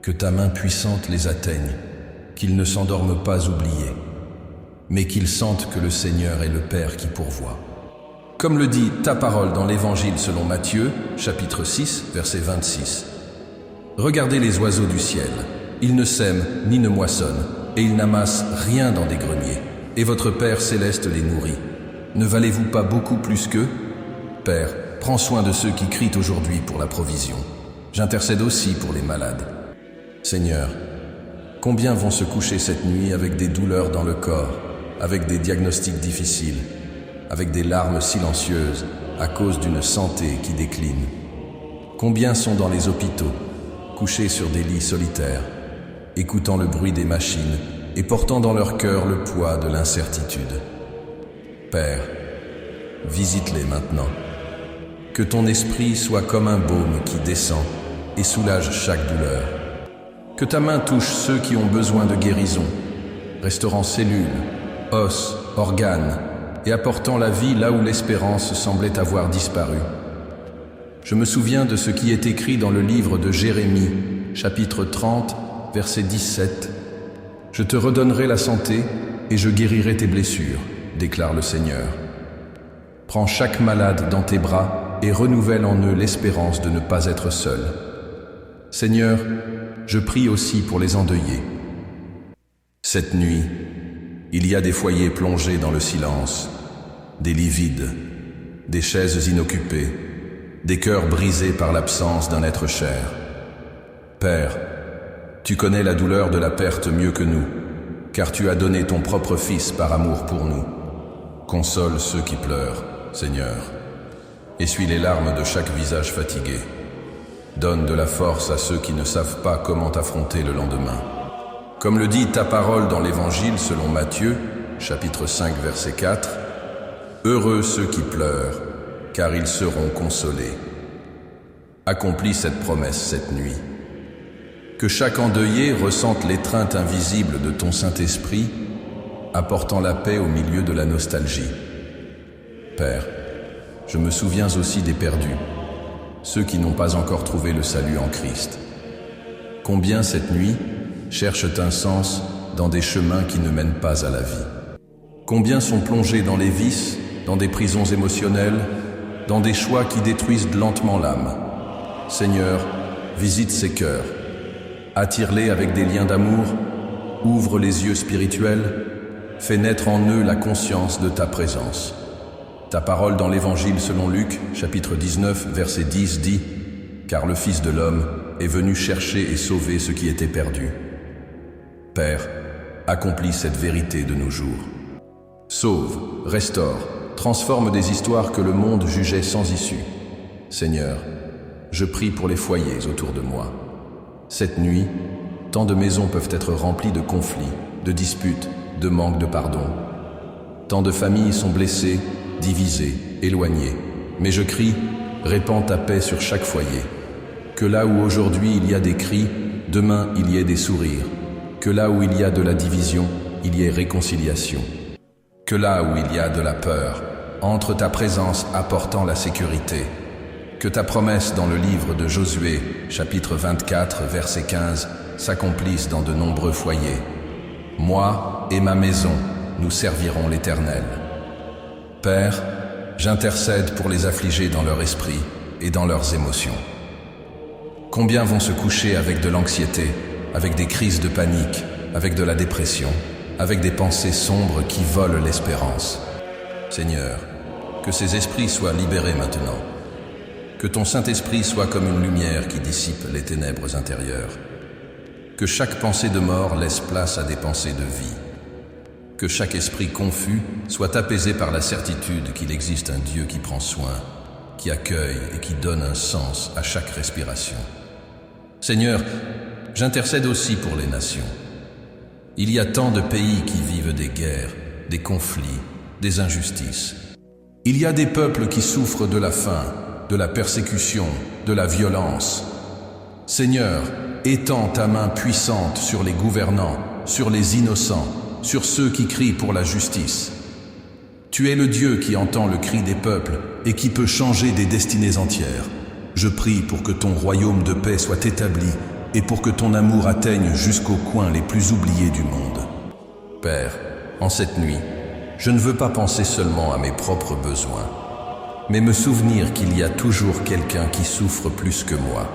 Que ta main puissante les atteigne, qu'ils ne s'endorment pas oubliés, mais qu'ils sentent que le Seigneur est le Père qui pourvoit. Comme le dit ta parole dans l'Évangile selon Matthieu, chapitre 6, verset 26. Regardez les oiseaux du ciel, ils ne sèment ni ne moissonnent, et ils n'amassent rien dans des greniers, et votre Père céleste les nourrit. Ne valez-vous pas beaucoup plus qu'eux? Père, prends soin de ceux qui crient aujourd'hui pour la provision. J'intercède aussi pour les malades. Seigneur, combien vont se coucher cette nuit avec des douleurs dans le corps, avec des diagnostics difficiles, avec des larmes silencieuses à cause d'une santé qui décline? Combien sont dans les hôpitaux, couchés sur des lits solitaires, écoutant le bruit des machines et portant dans leur cœur le poids de l'incertitude? Père, visite-les maintenant. Que ton esprit soit comme un baume qui descend et soulage chaque douleur. Que ta main touche ceux qui ont besoin de guérison, restaurant cellules, os, organes, et apportant la vie là où l'espérance semblait avoir disparu. Je me souviens de ce qui est écrit dans le livre de Jérémie, chapitre 30, verset 17. « Je te redonnerai la santé et je guérirai tes blessures, déclare le Seigneur. Prends chaque malade dans tes bras et renouvelle en eux l'espérance de ne pas être seul. Seigneur, je prie aussi pour les endeuillés. Cette nuit, il y a des foyers plongés dans le silence, des lits vides, des chaises inoccupées, des cœurs brisés par l'absence d'un être cher. Père, tu connais la douleur de la perte mieux que nous, car tu as donné ton propre Fils par amour pour nous. Console ceux qui pleurent, Seigneur. Essuie les larmes de chaque visage fatigué. Donne de la force à ceux qui ne savent pas comment affronter le lendemain. Comme le dit ta parole dans l'Évangile selon Matthieu, chapitre 5, verset 4, « Heureux ceux qui pleurent, car ils seront consolés. » Accomplis cette promesse cette nuit. Que chaque endeuillé ressente l'étreinte invisible de ton Saint-Esprit, apportant la paix au milieu de la nostalgie. Père, je me souviens aussi des perdus, ceux qui n'ont pas encore trouvé le salut en Christ. Combien cette nuit cherchent un sens dans des chemins qui ne mènent pas à la vie? Combien sont plongés dans les vices, dans des prisons émotionnelles, dans des choix qui détruisent lentement l'âme? Seigneur, visite ces cœurs, attire-les avec des liens d'amour, ouvre les yeux spirituels, fais naître en eux la conscience de ta présence. Ta parole dans l'Évangile selon Luc, chapitre 19, verset 10 dit « Car le Fils de l'homme est venu chercher et sauver ce qui était perdu. » Père, accomplis cette vérité de nos jours. Sauve, restaure, transforme des histoires que le monde jugeait sans issue. Seigneur, je prie pour les foyers autour de moi. Cette nuit, tant de maisons peuvent être remplies de conflits, de disputes, de manque de pardon. Tant de familles sont blessées, divisées, éloignées. Mais je crie, répands ta paix sur chaque foyer. Que là où aujourd'hui il y a des cris, demain il y ait des sourires. Que là où il y a de la division, il y ait réconciliation. Que là où il y a de la peur, entre ta présence apportant la sécurité. Que ta promesse dans le livre de Josué, chapitre 24, verset 15, s'accomplisse dans de nombreux foyers. Moi et ma maison, nous servirons l'Éternel. Père, j'intercède pour les affligés dans leur esprit et dans leurs émotions. Combien vont se coucher avec de l'anxiété, avec des crises de panique, avec de la dépression, avec des pensées sombres qui volent l'espérance? Seigneur, que ces esprits soient libérés maintenant. Que ton Saint-Esprit soit comme une lumière qui dissipe les ténèbres intérieures. Que chaque pensée de mort laisse place à des pensées de vie. Que chaque esprit confus soit apaisé par la certitude qu'il existe un Dieu qui prend soin, qui accueille et qui donne un sens à chaque respiration. Seigneur, j'intercède aussi pour les nations. Il y a tant de pays qui vivent des guerres, des conflits, des injustices. Il y a des peuples qui souffrent de la faim, de la persécution, de la violence. Seigneur, étends ta main puissante sur les gouvernants, sur les innocents, sur ceux qui crient pour la justice. Tu es le Dieu qui entend le cri des peuples et qui peut changer des destinées entières. Je prie pour que ton royaume de paix soit établi et pour que ton amour atteigne jusqu'aux coins les plus oubliés du monde. Père, en cette nuit, je ne veux pas penser seulement à mes propres besoins, mais me souvenir qu'il y a toujours quelqu'un qui souffre plus que moi.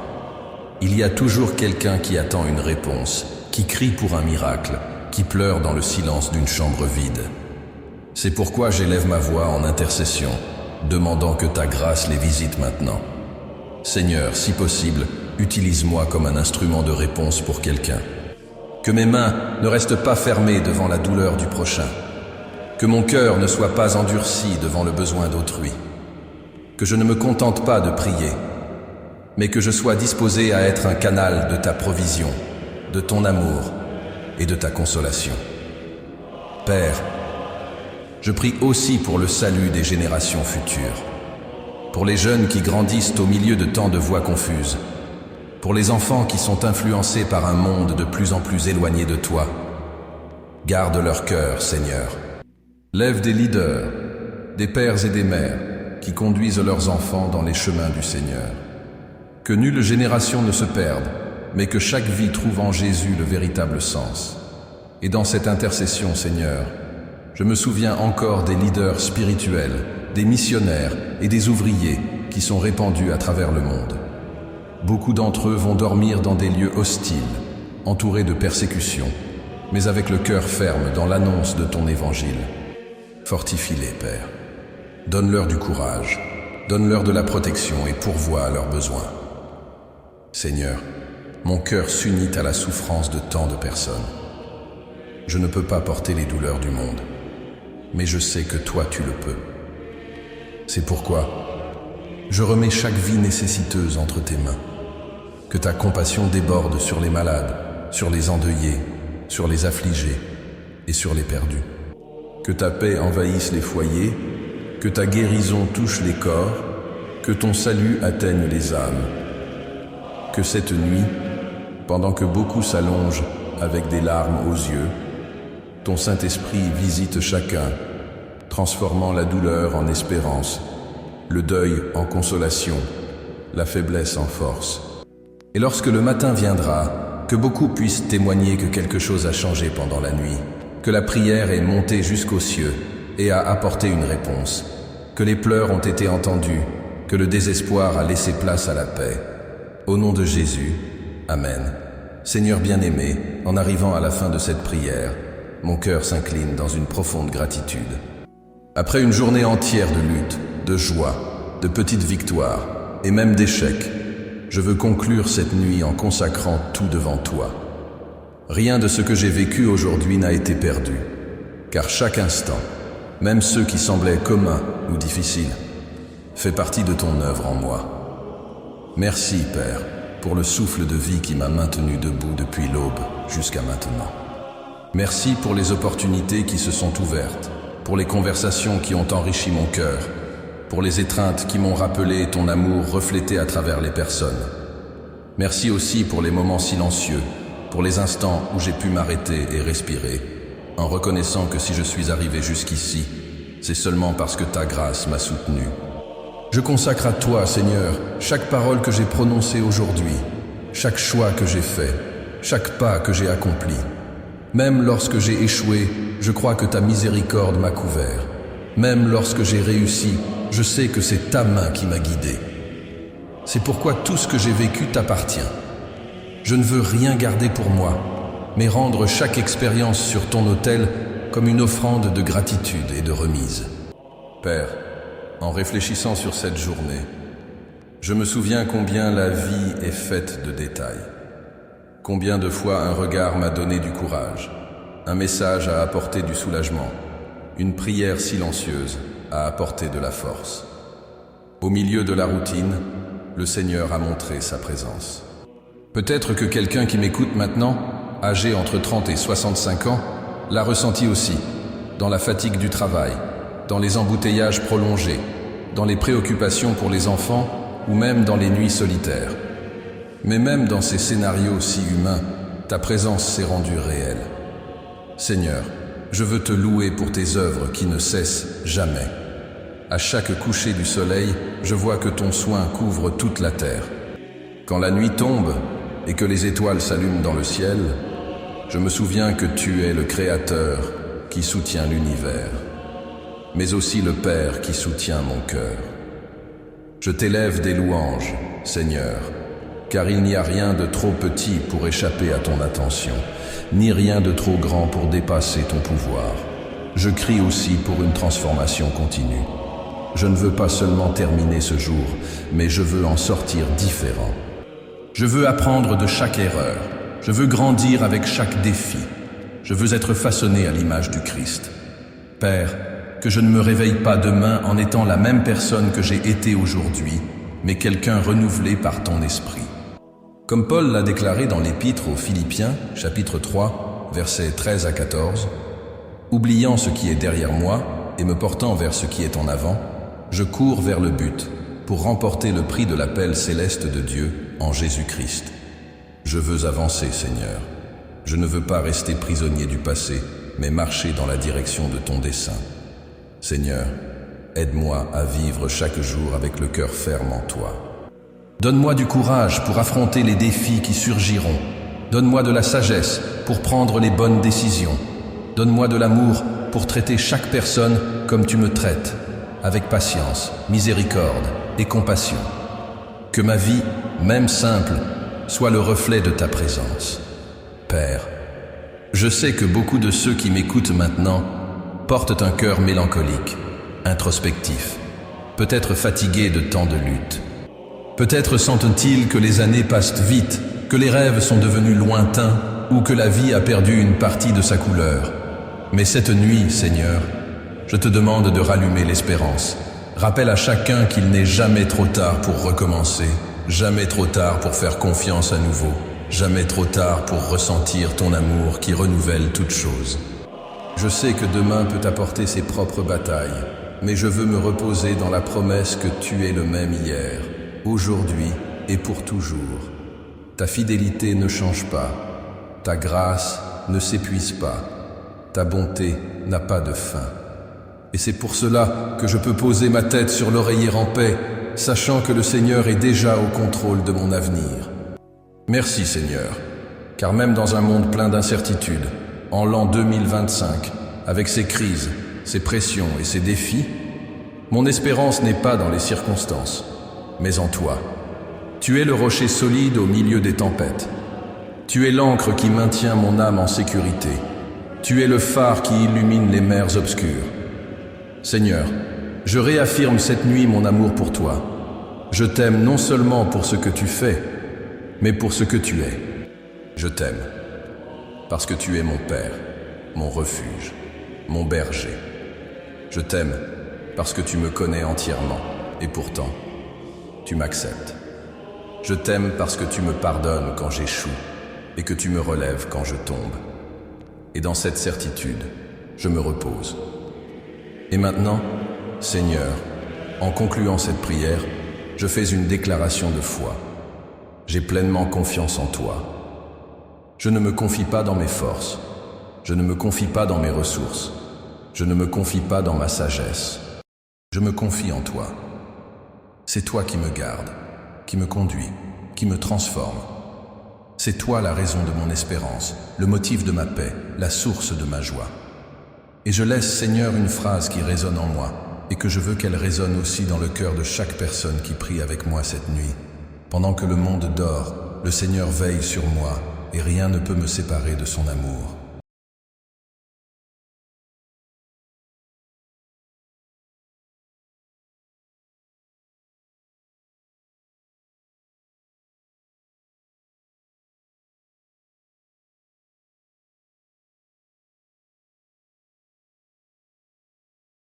Il y a toujours quelqu'un qui attend une réponse, qui crie pour un miracle, qui pleure dans le silence d'une chambre vide. C'est pourquoi j'élève ma voix en intercession, demandant que ta grâce les visite maintenant. Seigneur, si possible, utilise-moi comme un instrument de réponse pour quelqu'un. Que mes mains ne restent pas fermées devant la douleur du prochain. Que mon cœur ne soit pas endurci devant le besoin d'autrui. Que je ne me contente pas de prier, mais que je sois disposé à être un canal de ta provision, de ton amour et de ta consolation. Père, je prie aussi pour le salut des générations futures, pour les jeunes qui grandissent au milieu de tant de voix confuses, pour les enfants qui sont influencés par un monde de plus en plus éloigné de toi. Garde leur cœur, Seigneur. Lève des leaders, des pères et des mères qui conduisent leurs enfants dans les chemins du Seigneur. Que nulle génération ne se perde, mais que chaque vie trouve en Jésus le véritable sens. Et dans cette intercession, Seigneur, je me souviens encore des leaders spirituels, des missionnaires et des ouvriers qui sont répandus à travers le monde. Beaucoup d'entre eux vont dormir dans des lieux hostiles, entourés de persécutions, mais avec le cœur ferme dans l'annonce de ton évangile. Fortifie-les, Père. Donne-leur du courage, donne-leur de la protection et pourvois à leurs besoins. Seigneur, mon cœur s'unit à la souffrance de tant de personnes. Je ne peux pas porter les douleurs du monde, mais je sais que toi tu le peux. C'est pourquoi je remets chaque vie nécessiteuse entre tes mains. Que ta compassion déborde sur les malades, sur les endeuillés, sur les affligés et sur les perdus. Que ta paix envahisse les foyers, que ta guérison touche les corps, que ton salut atteigne les âmes. Que cette nuit, pendant que beaucoup s'allongent avec des larmes aux yeux, ton Saint-Esprit visite chacun, transformant la douleur en espérance, le deuil en consolation, la faiblesse en force. Et lorsque le matin viendra, que beaucoup puissent témoigner que quelque chose a changé pendant la nuit, que la prière est montée jusqu'aux cieux et a apporté une réponse, que les pleurs ont été entendus, que le désespoir a laissé place à la paix. Au nom de Jésus, Amen. Seigneur bien-aimé, en arrivant à la fin de cette prière, mon cœur s'incline dans une profonde gratitude. Après une journée entière de lutte, de joie, de petites victoires et même d'échecs, je veux conclure cette nuit en consacrant tout devant toi. Rien de ce que j'ai vécu aujourd'hui n'a été perdu, car chaque instant, même ceux qui semblaient communs ou difficiles, fait partie de ton œuvre en moi. Merci, Père, pour le souffle de vie qui m'a maintenu debout depuis l'aube jusqu'à maintenant. Merci pour les opportunités qui se sont ouvertes, pour les conversations qui ont enrichi mon cœur, pour les étreintes qui m'ont rappelé ton amour reflété à travers les personnes. Merci aussi pour les moments silencieux, pour les instants où j'ai pu m'arrêter et respirer, en reconnaissant que si je suis arrivé jusqu'ici, c'est seulement parce que ta grâce m'a soutenu. Je consacre à toi, Seigneur, chaque parole que j'ai prononcée aujourd'hui, chaque choix que j'ai fait, chaque pas que j'ai accompli. Même lorsque j'ai échoué, je crois que ta miséricorde m'a couvert. Même lorsque j'ai réussi, je sais que c'est ta main qui m'a guidé. C'est pourquoi tout ce que j'ai vécu t'appartient. Je ne veux rien garder pour moi, mais rendre chaque expérience sur ton autel comme une offrande de gratitude et de remise. Père, en réfléchissant sur cette journée, je me souviens combien la vie est faite de détails. Combien de fois un regard m'a donné du courage, un message a apporté du soulagement, une prière silencieuse a apporté de la force. Au milieu de la routine, le Seigneur a montré sa présence. Peut-être que quelqu'un qui m'écoute maintenant, âgé entre 30 et 65 ans, l'a ressenti aussi, dans la fatigue du travail, dans les embouteillages prolongés, dans les préoccupations pour les enfants ou même dans les nuits solitaires. Mais même dans ces scénarios si humains, ta présence s'est rendue réelle. Seigneur, je veux te louer pour tes œuvres qui ne cessent jamais. À chaque coucher du soleil, je vois que ton soin couvre toute la terre. Quand la nuit tombe et que les étoiles s'allument dans le ciel, je me souviens que tu es le Créateur qui soutient l'univers, mais aussi le Père qui soutient mon cœur. Je t'élève des louanges, Seigneur, car il n'y a rien de trop petit pour échapper à ton attention, ni rien de trop grand pour dépasser ton pouvoir. Je crie aussi pour une transformation continue. Je ne veux pas seulement terminer ce jour, mais je veux en sortir différent. Je veux apprendre de chaque erreur. Je veux grandir avec chaque défi. Je veux être façonné à l'image du Christ. Père, que je ne me réveille pas demain en étant la même personne que j'ai été aujourd'hui, mais quelqu'un renouvelé par ton esprit. Comme Paul l'a déclaré dans l'Épître aux Philippiens, chapitre 3, versets 13 à 14, « Oubliant ce qui est derrière moi et me portant vers ce qui est en avant, je cours vers le but pour remporter le prix de l'appel céleste de Dieu en Jésus-Christ. Je veux avancer, Seigneur. Je ne veux pas rester prisonnier du passé, mais marcher dans la direction de ton dessein. Seigneur, aide-moi à vivre chaque jour avec le cœur ferme en toi. Donne-moi du courage pour affronter les défis qui surgiront. Donne-moi de la sagesse pour prendre les bonnes décisions. Donne-moi de l'amour pour traiter chaque personne comme tu me traites, avec patience, miséricorde et compassion. Que ma vie, même simple, soit le reflet de ta présence. Père, je sais que beaucoup de ceux qui m'écoutent maintenant portent un cœur mélancolique, introspectif, peut-être fatigués de tant de luttes. Peut-être sentent-ils que les années passent vite, que les rêves sont devenus lointains ou que la vie a perdu une partie de sa couleur. Mais cette nuit, Seigneur, je te demande de rallumer l'espérance. Rappelle à chacun qu'il n'est jamais trop tard pour recommencer, jamais trop tard pour faire confiance à nouveau, jamais trop tard pour ressentir ton amour qui renouvelle toutes choses. Je sais que demain peut apporter ses propres batailles, mais je veux me reposer dans la promesse que tu es le même hier, aujourd'hui et pour toujours. Ta fidélité ne change pas, ta grâce ne s'épuise pas, ta bonté n'a pas de fin. Et c'est pour cela que je peux poser ma tête sur l'oreiller en paix, sachant que le Seigneur est déjà au contrôle de mon avenir. Merci Seigneur, car même dans un monde plein d'incertitudes, en l'an 2025, avec ses crises, ses pressions et ses défis, mon espérance n'est pas dans les circonstances, mais en toi. Tu es le rocher solide au milieu des tempêtes. Tu es l'encre qui maintient mon âme en sécurité. Tu es le phare qui illumine les mers obscures. Seigneur, je réaffirme cette nuit mon amour pour toi. Je t'aime non seulement pour ce que tu fais, mais pour ce que tu es. Je t'aime, parce que tu es mon Père, mon refuge, mon berger. Je t'aime parce que tu me connais entièrement, et pourtant, tu m'acceptes. Je t'aime parce que tu me pardonnes quand j'échoue, et que tu me relèves quand je tombe. Et dans cette certitude, je me repose. Et maintenant, Seigneur, en concluant cette prière, je fais une déclaration de foi. J'ai pleinement confiance en toi. Je ne me confie pas dans mes forces. Je ne me confie pas dans mes ressources. Je ne me confie pas dans ma sagesse. Je me confie en toi. C'est toi qui me garde, qui me conduit, qui me transforme. C'est toi la raison de mon espérance, le motif de ma paix, la source de ma joie. Et je laisse, Seigneur, une phrase qui résonne en moi et que je veux qu'elle résonne aussi dans le cœur de chaque personne qui prie avec moi cette nuit. Pendant que le monde dort, le Seigneur veille sur moi et rien ne peut me séparer de son amour.